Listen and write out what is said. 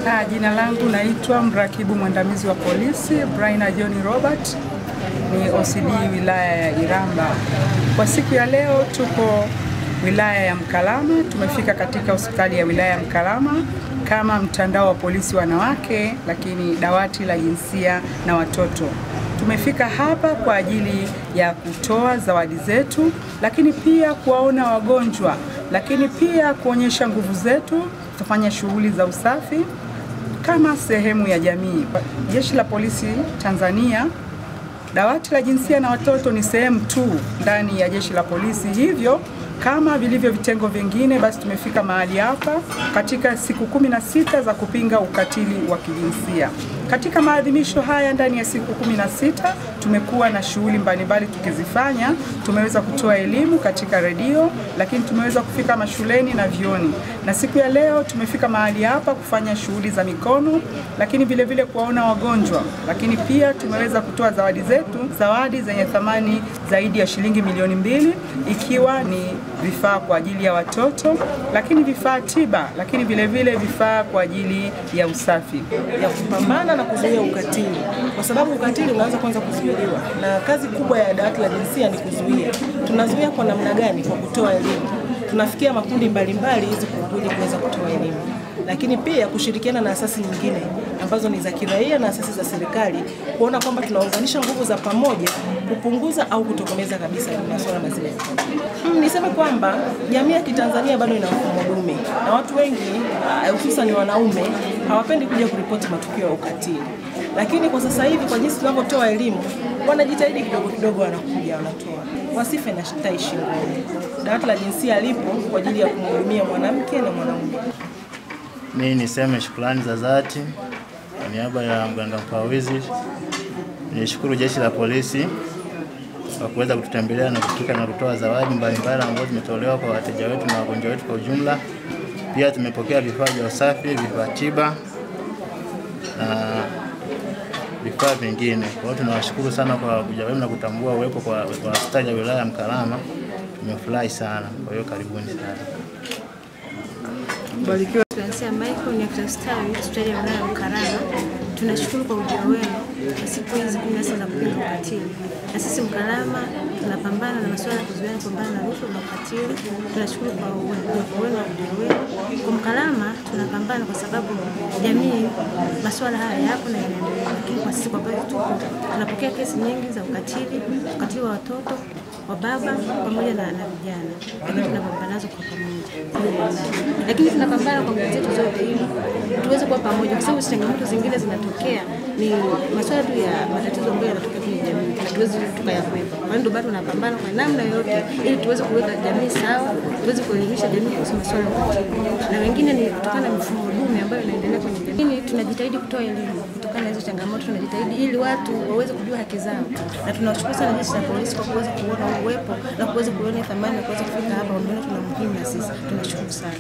Jina langu naitwa mrakibu mwandamizi wa polisi Braina John Robert, ni OCD wilaya ya Iramba. Kwa siku ya leo tuko wilaya ya Mkalama, tumefika katika hospitali ya wilaya ya Mkalama kama mtandao wa polisi wanawake, lakini dawati la jinsia na watoto. Tumefika hapa kwa ajili ya kutoa zawadi zetu, lakini pia kuwaona wagonjwa, lakini pia kuonyesha nguvu zetu, kufanya shughuli za usafi kama sehemu ya jamii. Jeshi la Polisi Tanzania, dawati la jinsia na watoto ni sehemu tu ndani ya Jeshi la Polisi, hivyo kama vilivyo vitengo vingine, basi tumefika mahali hapa katika siku 16 za kupinga ukatili wa kijinsia. Katika maadhimisho haya ndani ya siku 16 tumekuwa na shughuli mbalimbali tukizifanya. Tumeweza kutoa elimu katika redio, lakini tumeweza kufika mashuleni na vioni. Na siku ya leo tumefika mahali hapa kufanya shughuli za mikono, lakini vile vile kuwaona wagonjwa. Lakini pia tumeweza kutoa zawadi zetu, zawadi zenye thamani zaidi ya shilingi milioni 2, ikiwa ni vifaa kwa ajili ya watoto, lakini vifaa tiba, lakini vile vile vifaa kwa ajili ya usafi, ya kupambana na kuzuia ukatili, kwa sababu ukatili unaanza kwanza kuzuiliwa, na kazi kubwa ya dawati la jinsia ni kuzuia. Tunazuia kwa namna gani? Kwa kutoa elimu. Tunafikia makundi mbalimbali hizi kuweza kutoa elimu, lakini pia kushirikiana na asasi nyingine ambazo ni za kiraia na asasi za serikali, kuona kwamba tunaunganisha nguvu za pamoja kupunguza au kutokomeza kabisa masuala mazima. Niseme kwamba jamii ya Kitanzania bado ina mfumo dume, na watu wengi hususan wanaume hawapendi kuja kuripoti matukio ya ukatili. Lakini kwa sasa hivi, kwa jinsi tunavyotoa elimu, wanajitahidi kidogo kidogo, wanakuja wanatoa. Wasife na tai shingoni. Dawati la jinsia lipo kwa ajili ya kumhudumia mwanamke na mwanaume. Mimi niseme shukrani za dhati kwa niaba ya mganga mfawidhi. Nishukuru Jeshi la Polisi kwa kuweza kututembelea na kufika na kutoa zawadi mbalimbali ambazo zimetolewa kwa wateja wetu na wagonjwa wetu kwa ujumla. Pia tumepokea vifaa vya usafi, vifaa tiba na vifaa vingine. Kwa hiyo tunawashukuru sana kwa kuja wenu na kutambua uwepo kwa hospitali ya wilaya ya Mkalama. Tumefurahi sana. Kwa hiyo karibuni sana. Barikiwa. Tunasema Michael ni afisa ustawi hospitali ya wilaya ya Mkalama. Tunashukuru kwa ujio wenu kwa siku hizi 16 za kupinga ukatili. Na sisi Mkalama tunapambana na masuala ya kuzuia kupambana na rushwa na ukatili. Tunashukuru kwa uwepo wenu na ujio wenu. Kwa Mkalama tunapambana kwa sababu jamii masuala haya yapo na yanaendelea. Lakini kwa sisi kwa bado tunapokea kesi nyingi za ukatili wa watoto, wa baba pamoja na vijana. Lakini tunapambana nazo kwa pamoja. Lakini tunapambana kwa nguvu zetu zote ili tuweze kuwa pamoja, kwa sababu changamoto zingine zinatokea ni masuala tu ya matatizo ambayo yanatokea kwenye jamii, na tuweze tukayakwepa. Kwa hiyo bado tunapambana kwa namna yote ili tuweze kuweka jamii sawa, tuweze kuelimisha jamii kuhusu masuala ya ukatili. Na wengine ni kutokana na mifumo dume ambayo inaendelea kwenye jamii. Tunajitahidi kutoa elimu kutokana na hizo changamoto, tunajitahidi ili watu waweze kujua haki zao. Na tunashukuru sana Jeshi la Polisi kwa kuweza kuona uwepo na kuweza kuona thamani na kuweza kufika hapa, ambao tuna muhimu na sisi. Tunashukuru sana.